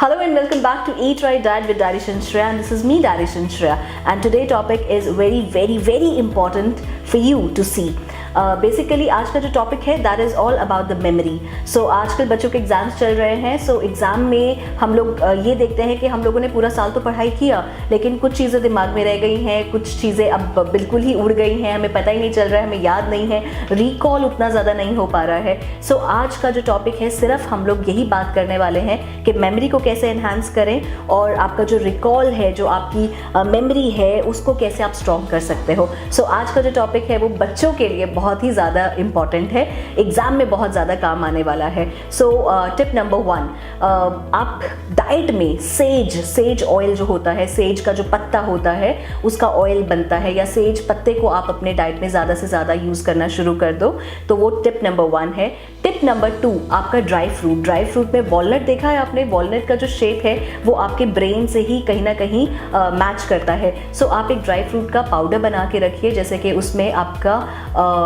Hello and welcome back to Eat Right Diet with Darishan Shreya, and this is me Darishan Shreya, and today's topic is very important for you to see. Basically आज का जो topic है that is all about the memory. So आजकल बच्चों के exams चल रहे हैं. सो एग्ज़ाम में हम लोग ये देखते हैं कि हम लोगों ने पूरा साल तो पढ़ाई किया, लेकिन कुछ चीज़ें दिमाग में रह गई हैं, कुछ चीज़ें अब बिल्कुल ही उड़ गई हैं, हमें पता ही नहीं चल रहा है, हमें याद नहीं है, रिकॉल उतना ज़्यादा नहीं हो पा रहा है. सो आज का जो टॉपिक है सिर्फ हम लोग यही बात करने वाले हैं कि मेमोरी को कैसे एनहांस करें और आपका जो रिकॉल है, जो आपकी मेमोरी है, उसको कैसे आप स्ट्रॉन्ग कर सकते हो. सो आज का जो टॉपिक है वो बच्चों के लिए बहुत ही ज़्यादा इंपॉर्टेंट है, एग्जाम में बहुत ज़्यादा काम आने वाला है. सो टिप नंबर 1, आप डाइट में सेज ऑयल जो होता है, सेज का जो पत्ता होता है उसका ऑयल बनता है, या सेज पत्ते को आप अपने डाइट में ज़्यादा से ज़्यादा यूज़ करना शुरू कर दो. तो वो टिप नंबर 1 है. टिप नंबर 2, आपका ड्राई फ्रूट में वॉलनट देखा है आपने, वॉलनट का जो शेप है वो आपके ब्रेन से ही कहीं ना कहीं मैच करता है. सो आप एक ड्राई फ्रूट का पाउडर बना के रखिए, जैसे कि उसमें आपका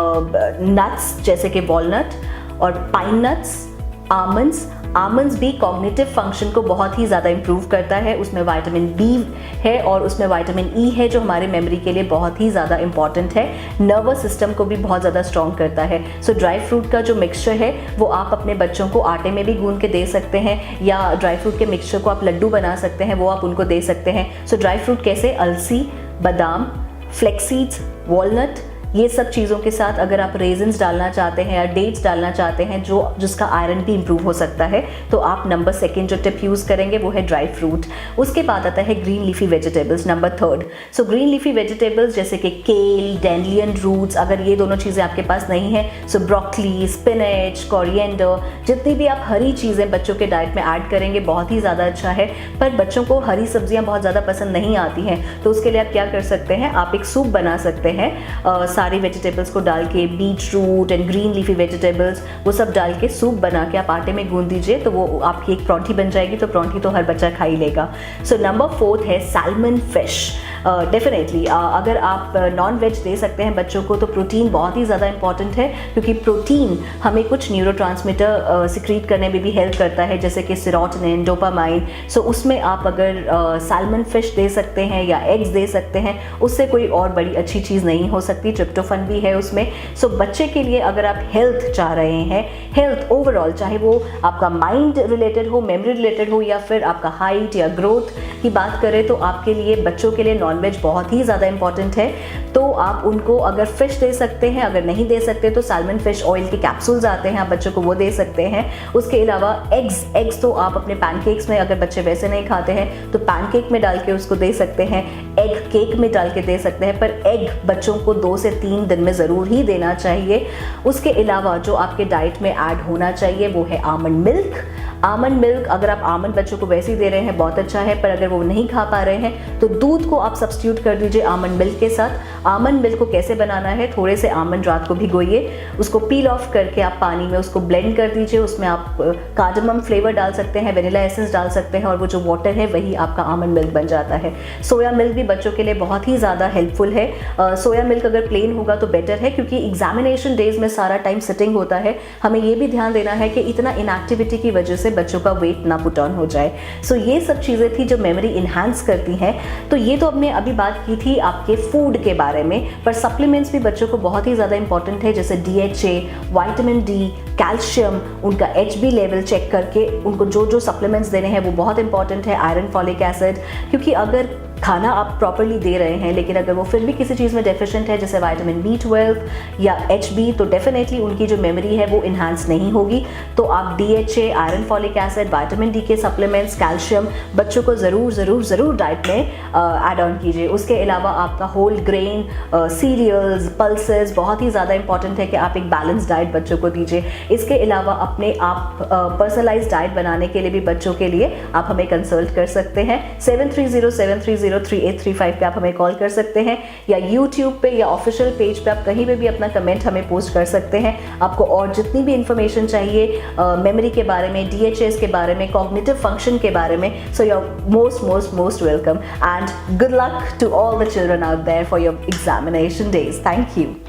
नट्स जैसे कि वॉलनट और पाइन नट्स, आमंड्स भी कॉग्निटिव फंक्शन को बहुत ही ज़्यादा इंप्रूव करता है. उसमें विटामिन बी है और उसमें विटामिन ई है जो हमारे मेमोरी के लिए बहुत ही ज़्यादा इंपॉर्टेंट है. नर्वस सिस्टम को भी बहुत ज़्यादा स्ट्रॉन्ग करता है. सो ड्राई फ्रूट का जो मिक्सचर है वो आप अपने बच्चों को आटे में भी गूंद के दे सकते हैं, या ड्राई फ्रूट के मिक्सचर को आप लड्डू बना सकते हैं, वो आप उनको दे सकते हैं. सो ड्राई फ्रूट कैसे, अलसी, बादाम, फ्लेक्सीड्स, वॉलनट, ये सब चीज़ों के साथ अगर आप रेजिन्स डालना चाहते हैं या डेट्स डालना चाहते हैं जिसका आयरन भी इंप्रूव हो सकता है, तो आप नंबर 2 जो टिप यूज़ करेंगे वो है ड्राई फ्रूट. उसके बाद आता है green leafy vegetables, number 3. So green leafy vegetables जैसे कि केल, डैंडलियन रूट्स, अगर ये दोनों चीज़ें आपके पास नहीं है, सो ब्रोकली, स्पिनच, कोरिएंडर, जितनी भी आप हरी चीज़ें बच्चों के डाइट में ऐड करेंगे बहुत ही ज़्यादा अच्छा है. पर बच्चों को हरी सब्जियाँ बहुत ज़्यादा पसंद नहीं आती हैं, तो उसके लिए आप क्या कर सकते हैं, आप एक सूप बना सकते हैं सारी वेजिटेबल्स को डाल के, beetroot and green leafy vegetables वो सब डाल के सूप बना के आप आटे में गूंद दीजिए, तो वो आपकी एक परांठी बन जाएगी. तो परांठी तो हर बच्चा खा ही लेगा. सो नंबर 4 है सैल्मन फिश. डेफिनेटली अगर आप नॉन वेज दे सकते हैं बच्चों को, तो प्रोटीन बहुत ही ज़्यादा इंपॉर्टेंट है, क्योंकि प्रोटीन हमें कुछ न्यूरोट्रांसमीटर सिक्रीट करने में भी हेल्प करता है, जैसे कि सेरोटोनिन, डोपामाइन. सो उसमें आप अगर सैल्मन फिश दे सकते हैं या एग्स दे सकते हैं, उससे कोई और बड़ी अच्छी चीज़ नहीं हो सकती. ट्रिप्टोफन भी है उसमें. सो बच्चे के लिए अगर आप हेल्थ चाह रहे हैं, हेल्थ ओवरऑल, चाहे वो आपका माइंड रिलेटेड हो, मेमोरी रिलेटेड हो, या फिर आपका हाइट या ग्रोथ की बात करें, तो आपके लिए बच्चों के लिए नॉनवेज बहुत ही ज़्यादा इंपॉर्टेंट है. तो आप उनको अगर फिश दे सकते हैं, अगर नहीं दे सकते तो सैल्मन फिश ऑयल के कैप्सूल्स आते हैं, आप बच्चों को वो दे सकते हैं. उसके अलावा एग्स तो आप अपने पैनकेक्स में, अगर बच्चे वैसे नहीं खाते हैं तो पैनकेक में डाल के उसको दे सकते हैं, एग केक में डाल के दे सकते हैं, पर एग बच्चों को 2 से 3 दिन में ज़रूर ही देना चाहिए. उसके अलावा जो आपके डाइट में ऐड होना चाहिए वो है आमंड मिल्क. अगर आप आमंड बच्चों को वैसे ही दे रहे हैं बहुत अच्छा है, पर अगर वो नहीं खा पा रहे हैं तो दूध को आप सब्स्टिट्यूट कर दीजिए आमंड मिल्क के साथ. आमंड मिल्क को कैसे बनाना है, थोड़े से आमंड रात को भिगोइए, उसको पील ऑफ करके आप पानी में उसको ब्लेंड कर दीजिए. उसमें आप कार्डमम फ्लेवर डाल सकते हैं, वेनिला एसेंस डाल सकते हैं, और वो जो वाटर है वही आपका आमंड मिल्क बन जाता है. सोया मिल्क भी बच्चों के लिए बहुत ही ज़्यादा हेल्पफुल है. सोया मिल्क अगर प्लेन होगा तो बेटर है, क्योंकि एग्जामिनेशन डेज में सारा टाइम सिटिंग होता है. हमें ये भी ध्यान देना है कि इतना इनएक्टिविटी की वजह से बच्चों का वेट ना पुट ऑन हो जाए. सो ये सब चीज़ें थी जो मेमोरी इन्हांस करती हैं. तो ये तो हमने अभी बात की थी आपके फूड के बारे में, पर सप्लीमेंट्स भी बच्चों को बहुत ही ज़्यादा इंपॉर्टेंट है, जैसे DHA, विटामिन डी, कैल्शियम, उनका HB लेवल चेक करके उनको जो सप्लीमेंट्स देने हैं वो बहुत इंपॉर्टेंट है. आयरन, फॉलिक एसिड, क्योंकि अगर खाना आप प्रॉपर्ली दे रहे हैं लेकिन अगर वो फिर भी किसी चीज़ में डेफिशिएंट है, जैसे विटामिन B12 या HB, तो डेफिनेटली उनकी जो मेमोरी है वो इन्हांस नहीं होगी. तो आप DHA, iron, folic acid, vitamin D के सप्लीमेंट्स, कैल्शियम बच्चों को ज़रूर डाइट में ऐड ऑन कीजिए. उसके अलावा आपका होल ग्रेन सीरियल्स, पल्सेस बहुत ही ज़्यादा इंपॉर्टेंट है कि आप एक बैलेंस डाइट बच्चों को दीजिए. इसके अलावा अपने आप पर्सनलाइज डाइट बनाने के लिए भी बच्चों के लिए आप हमें कंसल्ट कर सकते हैं. 7307303835 पे आप हमें कॉल कर सकते हैं, या यूट्यूब पे या ऑफिशियल पेज पे आप कहीं पे भी अपना कमेंट हमें पोस्ट कर सकते हैं. आपको और जितनी भी इंफॉर्मेशन चाहिए मेमोरी के बारे में, DHAs के बारे में, कॉग्निटिव फंक्शन के बारे में, so you are most welcome, and good luck to all the children out there for your examination days. Thank you.